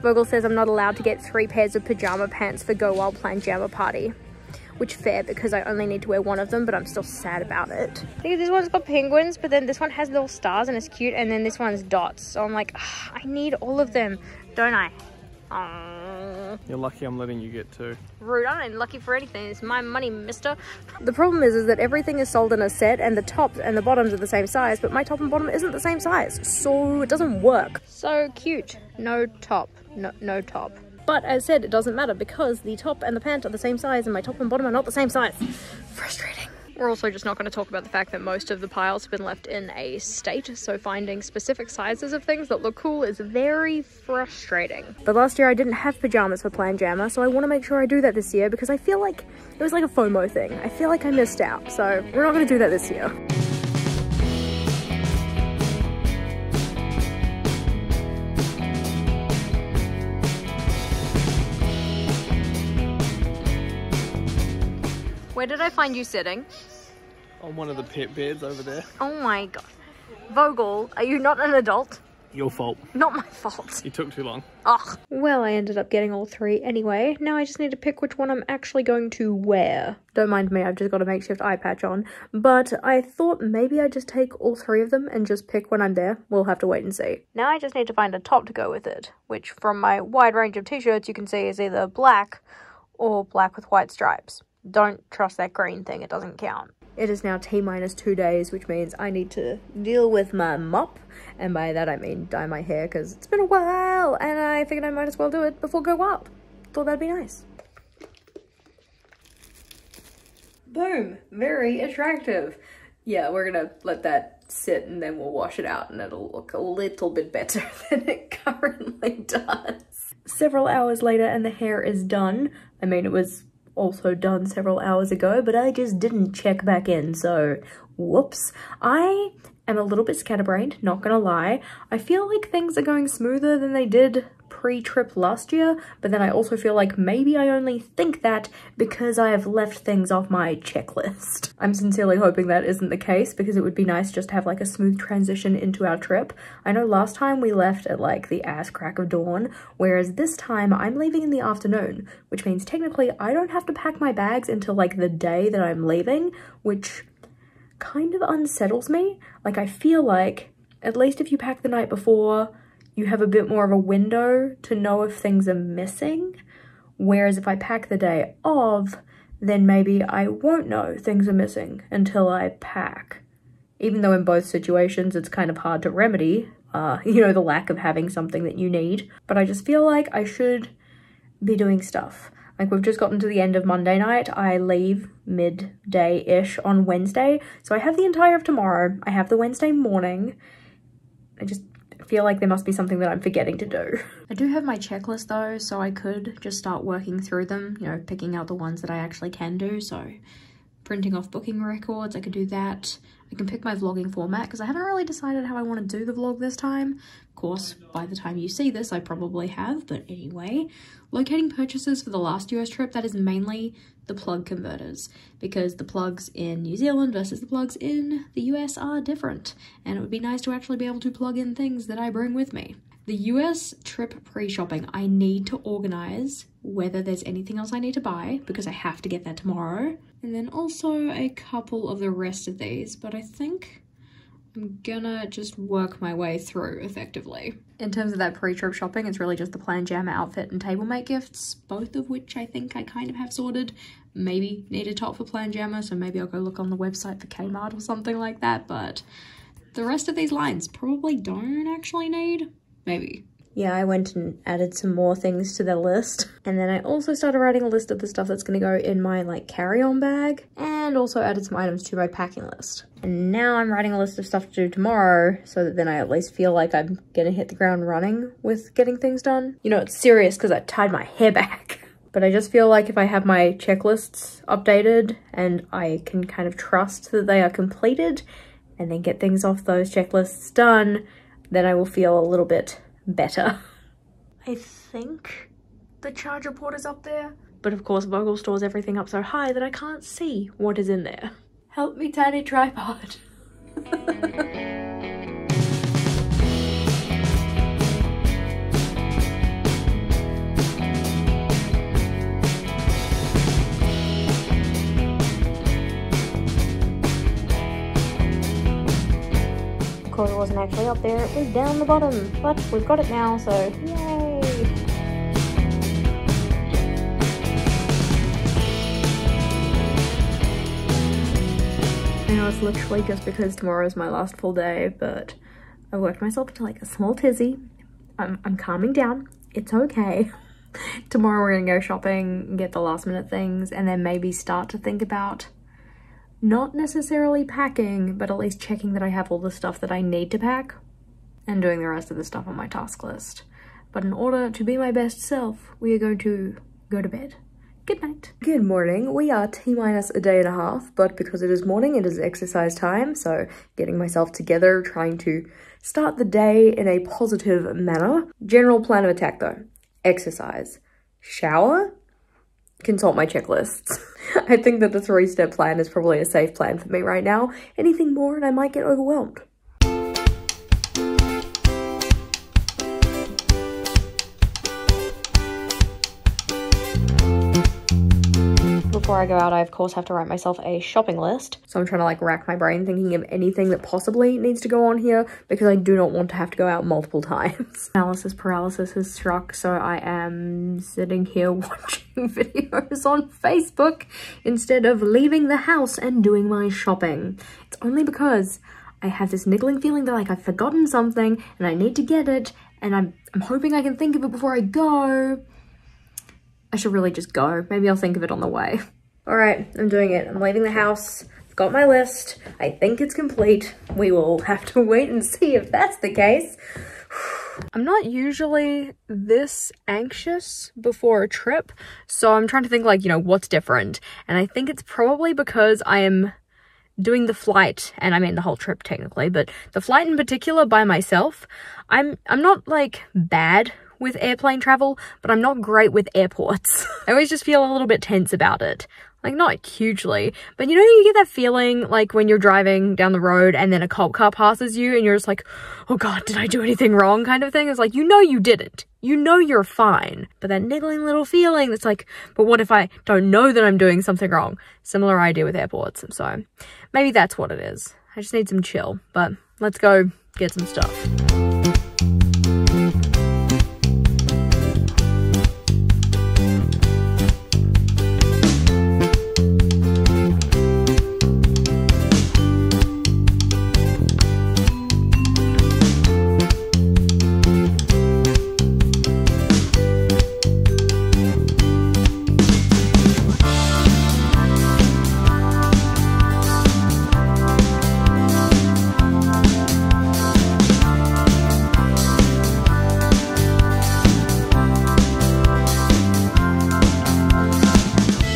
Vogel says I'm not allowed to get 3 pairs of pajama pants for Go Wild Pajama Party. Which fair, because I only need to wear one of them, but I'm still sad about it. I think this one's got penguins, but then this one has little stars and it's cute, and then this one's dots. So I'm like, I need all of them, don't I? You're lucky I'm letting you get 2. Rude, I ain't lucky for anything. It's my money, mister. The problem is that everything is sold in a set, and the tops and the bottoms are the same size, but my top and bottom isn't the same size, so it doesn't work. So cute. No top. No top. But as said, it doesn't matter because the top and the pant are the same size and my top and bottom are not the same size. Frustrating. We're also just not going to talk about the fact that most of the piles have been left in a state, so finding specific sizes of things that look cool is very frustrating. But last year I didn't have pajamas for Planjama, so I want to make sure I do that this year because I feel like it was like a FOMO thing. I feel like I missed out, so we're not going to do that this year. Where did I find you sitting? On one of the pet beds over there. Oh my god. Vogel, are you not an adult? Your fault. Not my fault. You took too long. Ugh. Well, I ended up getting all 3 anyway. Now I just need to pick which one I'm actually going to wear. Don't mind me, I've just got a makeshift eye patch on. But I thought maybe I'd just take all 3 of them and just pick when I'm there. We'll have to wait and see. Now I just need to find a top to go with it, which from my wide range of t-shirts you can see is either black or black with white stripes. Don't trust that green thing, it doesn't count. It is now T-minus 2 days, which means I need to deal with my mop, and by that I mean dye my hair because it's been a while and I figured I might as well do it before Go Wild. Thought that'd be nice. Boom, very attractive. Yeah, we're gonna let that sit and then we'll wash it out and it'll look a little bit better than it currently does. Several hours later and the hair is done. I mean, it was also done several hours ago, but I just didn't check back in, so whoops. I am a little bit scatterbrained, not gonna lie. I feel like things are going smoother than they did pre-trip last year, but then I also feel like maybe I only think that because I have left things off my checklist. I'm sincerely hoping that isn't the case because it would be nice just to have like a smooth transition into our trip. I know last time we left at like the ass crack of dawn, whereas this time I'm leaving in the afternoon, which means technically I don't have to pack my bags until like the day that I'm leaving, which kind of unsettles me. Like I feel like at least if you pack the night before, you have a bit more of a window to know if things are missing. Whereas if I pack the day of, then maybe I won't know things are missing until I pack. Even though in both situations it's kind of hard to remedy, you know, the lack of having something that you need. But I just feel like I should be doing stuff. Like we've just gotten to the end of Monday night. I leave midday-ish on Wednesday. So I have the entire of tomorrow. I have the Wednesday morning. I just feel like there must be something that I'm forgetting to do. I do have my checklist though, so I could just start working through them, you know, picking out the ones that I actually can do. So printing off booking records, I could do that. I can pick my vlogging format because I haven't really decided how I want to do the vlog this time. Of course, by the time you see this, I probably have, but anyway. Locating purchases for the last US trip, that is mainly the plug converters because the plugs in New Zealand versus the plugs in the US are different, and it would be nice to actually be able to plug in things that I bring with me. The US trip pre-shopping, I need to organize whether there's anything else I need to buy because I have to get that tomorrow. And then also a couple of the rest of these, but I think I'm gonna just work my way through effectively. In terms of that pre-trip shopping, it's really just the Planjama outfit and table mate gifts, both of which I think I kind of have sorted. Maybe need a top for Planjama, so maybe I'll go look on the website for Kmart or something like that, but the rest of these lines probably don't actually need. Maybe. Yeah, I went and added some more things to the list. And then I also started writing a list of the stuff that's gonna go in my like carry-on bag, and also added some items to my packing list. And now I'm writing a list of stuff to do tomorrow so that then I at least feel like I'm gonna hit the ground running with getting things done. You know, it's serious because I tied my hair back. But I just feel like if I have my checklists updated and I can kind of trust that they are completed and then get things off those checklists done, then I will feel a little bit better. I think the charger port is up there, but of course Vogel stores everything up so high that I can't see what is in there. Help me, tiny tripod. wasn't actually up there, it was down the bottom. But we've got it now, so yay! I know it's literally just because tomorrow is my last full day, but I worked myself into like a small tizzy. I'm calming down. It's okay. Tomorrow we're gonna go shopping, get the last minute things, and then maybe start to think about not necessarily packing, but at least checking that I have all the stuff that I need to pack and doing the rest of the stuff on my task list. But in order to be my best self, we are going to go to bed. Good night. Good morning. We are T-minus a day and a half, but because it is morning, it is exercise time, so getting myself together, trying to start the day in a positive manner. General plan of attack though: exercise, shower, consult my checklists. I think that the 3-step plan is probably a safe plan for me right now. Anything more and I might get overwhelmed. Before I go out, I of course have to write myself a shopping list. So I'm trying to like rack my brain thinking of anything that possibly needs to go on here because I do not want to have to go out multiple times. Analysis paralysis has struck, so I am sitting here watching videos on Facebook instead of leaving the house and doing my shopping. It's only because I have this niggling feeling that like I've forgotten something and I need to get it, and I'm hoping I can think of it before I go. I should really just go. Maybe I'll think of it on the way. All right, I'm doing it. I'm leaving the house. I've got my list. I think it's complete. We will have to wait and see if that's the case. I'm not usually this anxious before a trip, so I'm trying to think like, you know, what's different? And I think it's probably because I am doing the flight, and I mean the whole trip technically, but the flight in particular by myself. I'm not like bad with airplane travel, but I'm not great with airports. I always just feel a little bit tense about it. Like, not hugely, but you know, you get that feeling like when you're driving down the road and then a cop car passes you and you're just like, oh God, did I do anything wrong kind of thing? It's like, you know you didn't. You know you're fine. But that niggling little feeling that's like, but what if I don't know that I'm doing something wrong? Similar idea with airports. So maybe that's what it is. I just need some chill, but let's go get some stuff.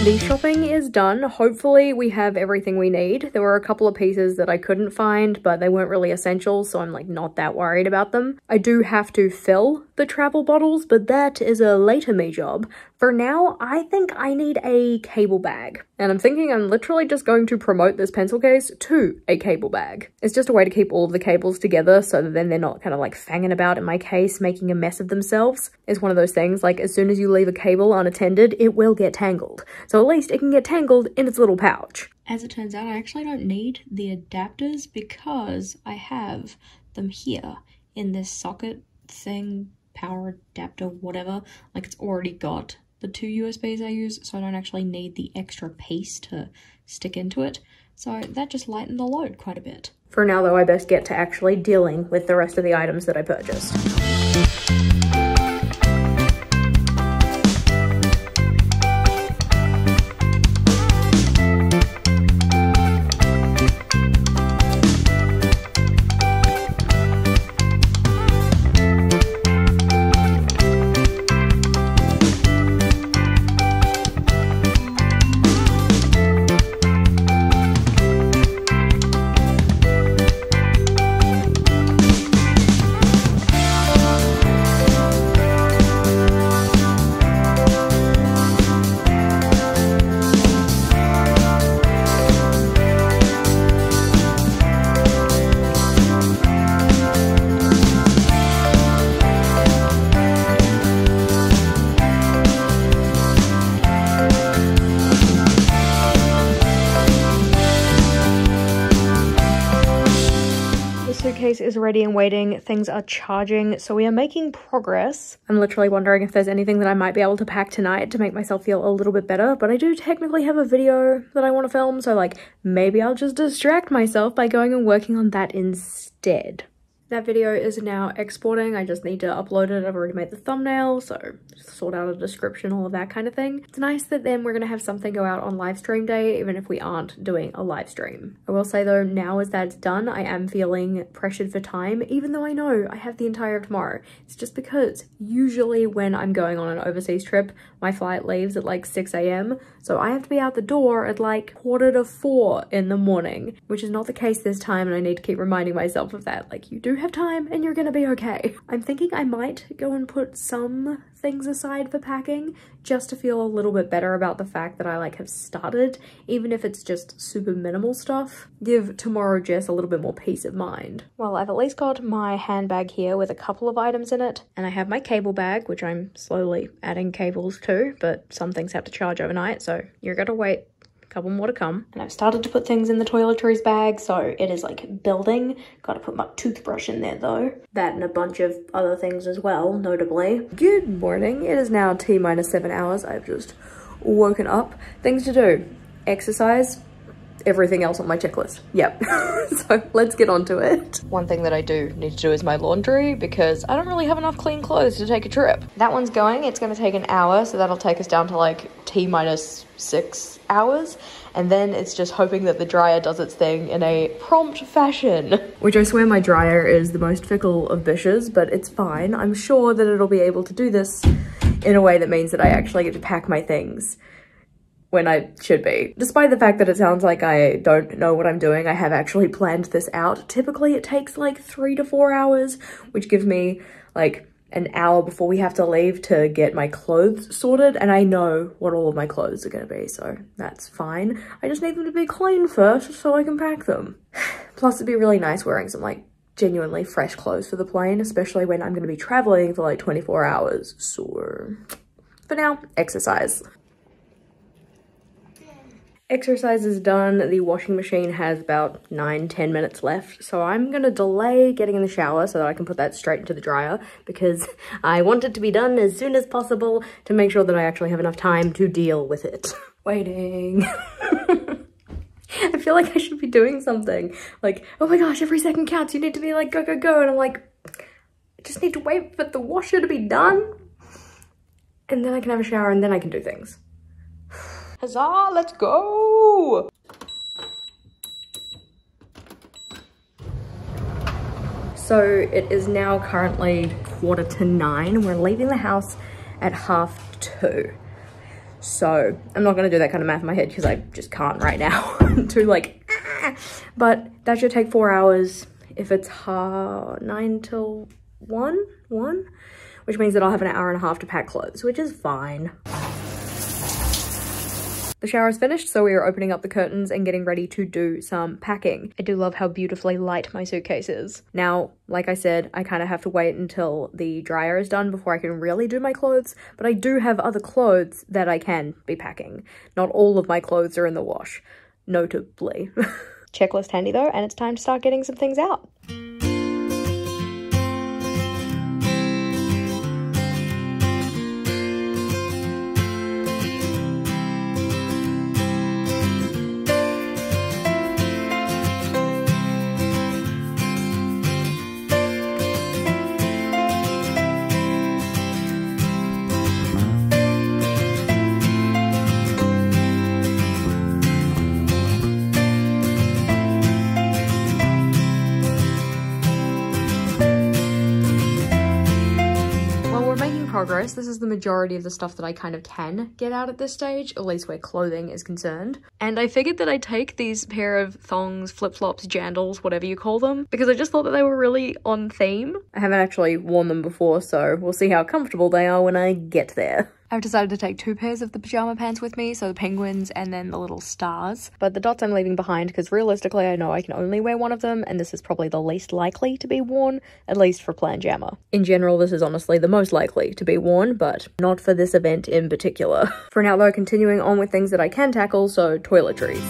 The shopping is done. Hopefully we have everything we need. There were a couple of pieces that I couldn't find, but they weren't really essential, so I'm like not that worried about them. I do have to fill the travel bottles, but that is a later me job. For now, I think I need a cable bag. And I'm thinking I'm literally just going to promote this pencil case to a cable bag. It's just a way to keep all of the cables together so that then they're not kind of like fanging about in my case, making a mess of themselves. It's one of those things, like as soon as you leave a cable unattended, it will get tangled. So at least it can get tangled in its little pouch. As it turns out, I actually don't need the adapters because I have them here in this socket thing, power adapter, whatever. Like it's already got the 2 USBs I use, so I don't actually need the extra piece to stick into it. So that just lightened the load quite a bit. For now though, I best get to actually dealing with the rest of the items that I purchased. suitcase is ready and waiting. Things are charging, so we are making progress. I'm literally wondering if there's anything that I might be able to pack tonight to make myself feel a little bit better, but I do technically have a video that I want to film, so like maybe I'll just distract myself by going and working on that instead. That video is now exporting. I just need to upload it. I've already made the thumbnail, so just sort out a description, all of that kind of thing. It's nice that then we're gonna have something go out on live stream day, even if we aren't doing a live stream. I will say though, now as that's done, I am feeling pressured for time, even though I know I have the entire of tomorrow. It's just because usually when I'm going on an overseas trip, my flight leaves at like 6 AM, so I have to be out the door at like 3:45 in the morning, which is not the case this time, and I need to keep reminding myself of that. Like, you do have time and you're gonna be okay. I'm thinking I might go and put some things aside for packing just to feel a little bit better about the fact that I like have started, even if it's just super minimal stuff. Give tomorrow Jess a little bit more peace of mind. Well, I've at least got my handbag here with a couple of items in it, and I have my cable bag, which I'm slowly adding cables to, but some things have to charge overnight, so you're gonna wait. Couple more to come. And I've started to put things in the toiletries bag, so it is like building. Gotta put my toothbrush in there though. That and a bunch of other things as well, notably. Good morning. It is now T-minus 7 hours. I've just woken up. Things to do. Exercise. Everything else on my checklist. Yep. So let's get on to it. One thing that I do need to do is my laundry, because I don't really have enough clean clothes to take a trip. That one's going. It's going to take an hour, so that'll take us down to like T-minus 6 hours. And then it's just hoping that the dryer does its thing in a prompt fashion. Which I swear my dryer is the most fickle of bitches, but it's fine. I'm sure that it'll be able to do this in a way that means that I actually get to pack my things when I should be. Despite the fact that it sounds like I don't know what I'm doing, I have actually planned this out. Typically it takes like 3 to 4 hours, which gives me like an hour before we have to leave to get my clothes sorted, and I know what all of my clothes are gonna be, so that's fine. I just need them to be clean first so I can pack them. Plus it'd be really nice wearing some like genuinely fresh clothes for the plane, especially when I'm gonna be traveling for like 24 hours. So for now, exercise. Exercise is done. The washing machine has about 9-10 minutes left, so I'm gonna delay getting in the shower so that I can put that straight into the dryer, because I want it to be done as soon as possible to make sure that I actually have enough time to deal with it. Waiting. I feel like I should be doing something like, oh my gosh, every second counts, you need to be like, go, go, go, and I'm like, I just need to wait for the washer to be done, and then I can have a shower, and then I can do things. Huzzah, let's go! So it is now currently 9:15. We're leaving the house at 2:30. So I'm not gonna do that kind of math in my head because I just can't right now. To like, but that should take 4 hours if it's 9 till 1, which means that I'll have an hour and a half to pack clothes, which is fine. The shower is finished, so we are opening up the curtains and getting ready to do some packing. I do love how beautifully light my suitcase is. Now, like I said, I kind of have to wait until the dryer is done before I can really do my clothes, but I do have other clothes that I can be packing. Not all of my clothes are in the wash, notably. Checklist handy though, and it's time to start getting some things out. Progress. This is the majority of the stuff that I kind of can get out at this stage, at least where clothing is concerned. And I figured that I'd take these pair of thongs, flip-flops, jandals, whatever you call them, because I just thought that they were really on theme. I haven't actually worn them before, so we'll see how comfortable they are when I get there. I've decided to take 2 pairs of the pajama pants with me, so the penguins and then the little stars. But the dots I'm leaving behind because realistically I know I can only wear one of them, and this is probably the least likely to be worn, at least for Planjama. In general, this is honestly the most likely to be worn, but not for this event in particular. For now though, continuing on with things that I can tackle, so toiletries.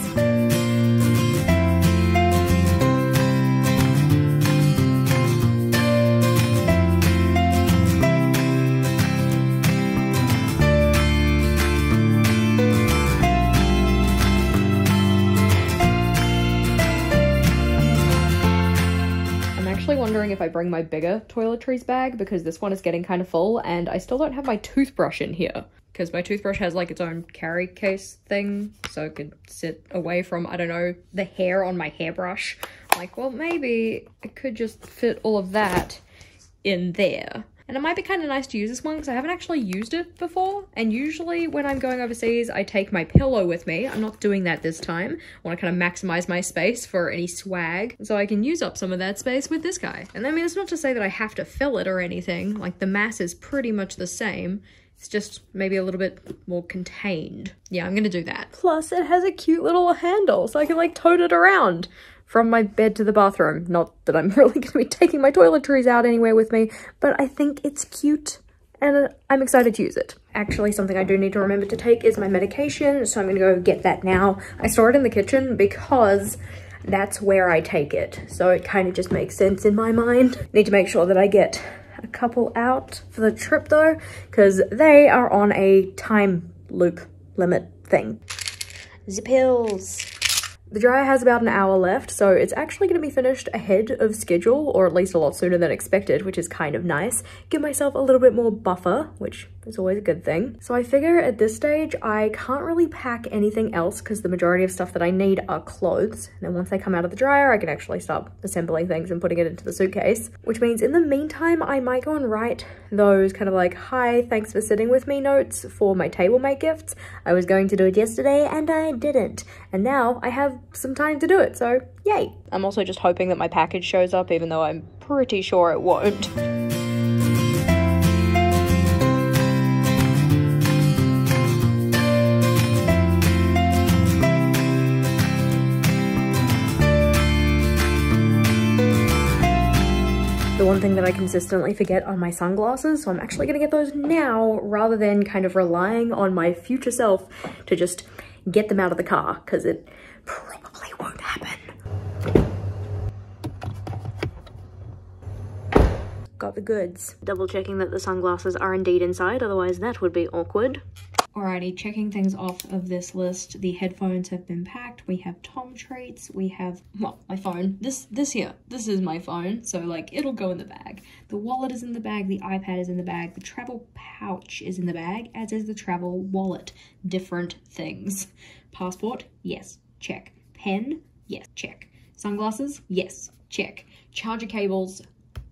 if I bring my bigger toiletries bag because this one is getting kind of full and I still don't have my toothbrush in here because my toothbrush has like its own carry case thing, so it could sit away from, I don't know, the hair on my hairbrush. Like, well, maybe it could just fit all of that in there. And it might be kind of nice to use this one because I haven't actually used it before. And usually when I'm going overseas, I take my pillow with me. I'm not doing that this time. I want to kind of maximize my space for any swag. So I can use up some of that space with this guy. And I mean, it's not to say that I have to fill it or anything. Like, the mass is pretty much the same. It's just maybe a little bit more contained. Yeah, I'm gonna do that. Plus, it has a cute little handle so I can like tote it around from my bed to the bathroom. Not that I'm really going to be taking my toiletries out anywhere with me, but I think it's cute and I'm excited to use it. Actually, something I do need to remember to take is my medication, so I'm going to go get that now. I store it in the kitchen because that's where I take it, so it kind of just makes sense in my mind. Need to make sure that I get a couple out for the trip though, because they are on a time loop limit thing. The pills. The dryer has about an hour left, so it's actually going to be finished ahead of schedule, or at least a lot sooner than expected, which is kind of nice. Give myself a little bit more buffer, which is always a good thing. So I figure at this stage, I can't really pack anything else because the majority of stuff that I need are clothes. And then once they come out of the dryer, I can actually start assembling things and putting it into the suitcase, which means in the meantime, I might go and write those kind of like, hi, thanks for sitting with me notes for my table mate gifts. I was going to do it yesterday and I didn't. And now I have some time to do it, so yay. I'm also just hoping that my package shows up, even though I'm pretty sure it won't. The one thing that I consistently forget are my sunglasses, so I'm actually gonna get those now rather than kind of relying on my future self to just get them out of the car, because it probably won't happen. Got the goods. Double checking that the sunglasses are indeed inside, otherwise that would be awkward. Alrighty, checking things off of this list. The headphones have been packed. We have Tom treats. We have, well, my phone. This here. This is my phone, so like it'll go in the bag. The wallet is in the bag. The iPad is in the bag. The travel pouch is in the bag, as is the travel wallet. Different things. Passport? Yes. Check. Pen? Yes. Check. Sunglasses? Yes. Check. Charger cables.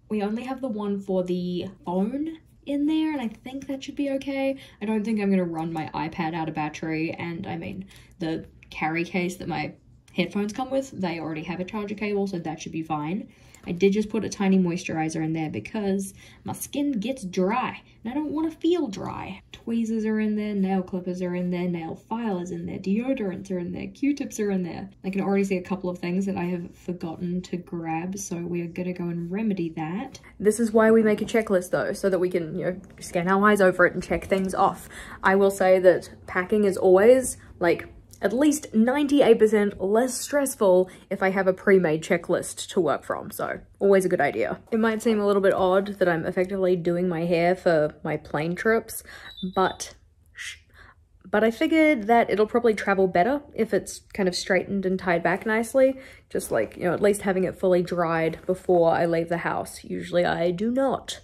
We only have the one for the phone in there, and I think that should be okay. I don't think I'm gonna run my iPad out of battery, and I mean, the carry case that my headphones come with, they already have a charger cable, so that should be fine. I did just put a tiny moisturizer in there because my skin gets dry and I don't want to feel dry. Tweezers are in there, nail clippers are in there, nail file is in there, deodorants are in there, Q-tips are in there. I can already see a couple of things that I have forgotten to grab, so we are gonna go and remedy that. This is why we make a checklist though, so that we can, you know, scan our eyes over it and check things off. I will say that packing is always like at least 98% less stressful if I have a pre-made checklist to work from, so always a good idea. It might seem a little bit odd that I'm effectively doing my hair for my plane trips, but I figured that it'll probably travel better if it's kind of straightened and tied back nicely, just like, you know, at least having it fully dried before I leave the house. Usually I do not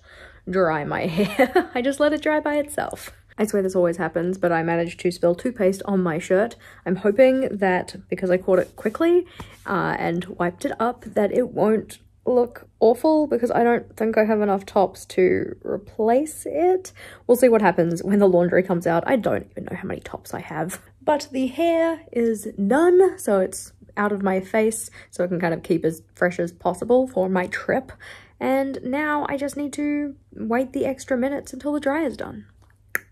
dry my hair, I just let it dry by itself. I swear this always happens, but I managed to spill toothpaste on my shirt. I'm hoping that because I caught it quickly and wiped it up, that it won't look awful, because I don't think I have enough tops to replace it. We'll see what happens when the laundry comes out. I don't even know how many tops I have. But the hair is done, so it's out of my face, so I can kind of keep as fresh as possible for my trip. And now I just need to wait the extra minutes until the dry is done.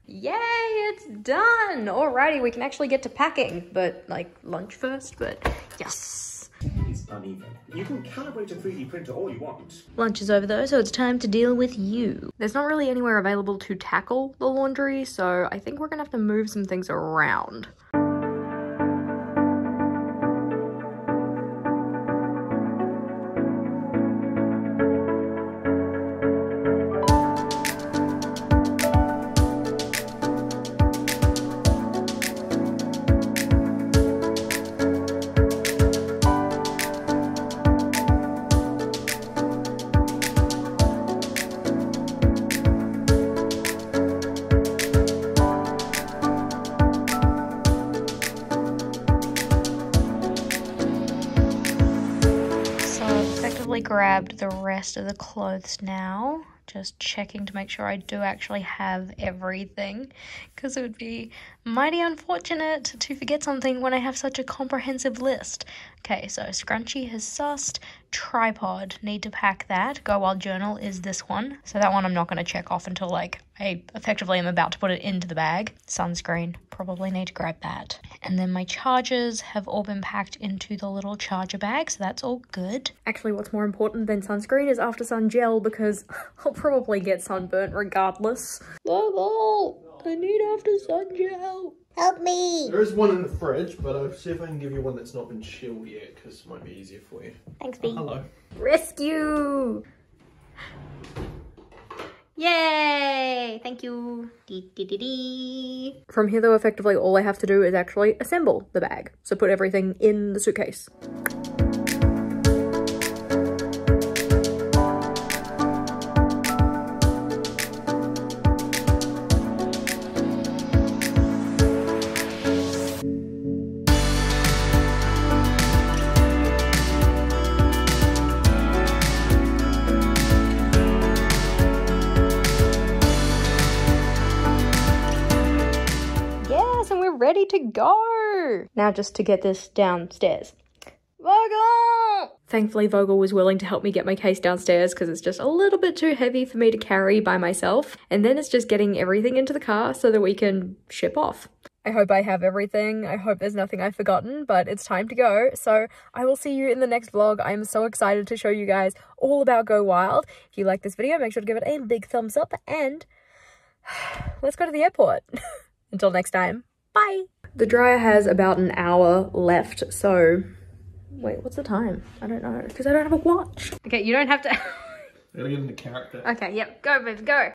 Yay, it's done! Alrighty, we can actually get to packing, but like lunch first, but yes. It's uneven. You can calibrate a 3D printer all you want. Lunch is over though, so it's time to deal with you. There's not really anywhere available to tackle the laundry, so I think we're gonna have to move some things around. grabbed the rest of the clothes now. Just checking to make sure I do actually have everything, because it would be mighty unfortunate to forget something when I have such a comprehensive list. Okay, so scrunchie has sussed. Tripod, need to pack that. Go Wild journal is this one. So that one I'm not going to check off until like I effectively am about to put it into the bag. Sunscreen, probably need to grab that. And then my chargers have all been packed into the little charger bag, so that's all good. Actually, what's more important than sunscreen is after sun gel, because I'll probably get sunburnt regardless. Logo, I need after sun gel. Help me! There is one in the fridge, but I'll see if I can give you one that's not been chilled yet, because it might be easier for you. Thanks, B. Hello. Rescue! Yay! Thank you. Dee, dee, dee, dee. From here, though, effectively all I have to do is actually assemble the bag. So put everything in the suitcase. Ready to go. Now just to get this downstairs. Vogel! Thankfully Vogel was willing to help me get my case downstairs because it's just a little bit too heavy for me to carry by myself. And then it's just getting everything into the car so that we can ship off. I hope I have everything. I hope there's nothing I've forgotten, but it's time to go. So I will see you in the next vlog. I am so excited to show you guys all about Go Wild. If you like this video, make sure to give it a big thumbs up and let's go to the airport. Until next time. Bye! The dryer has about an hour left, so... Wait, what's the time? I don't know, because I don't have a watch. Okay, you don't have to... I gotta get into character. Okay, yep, go, babe, go!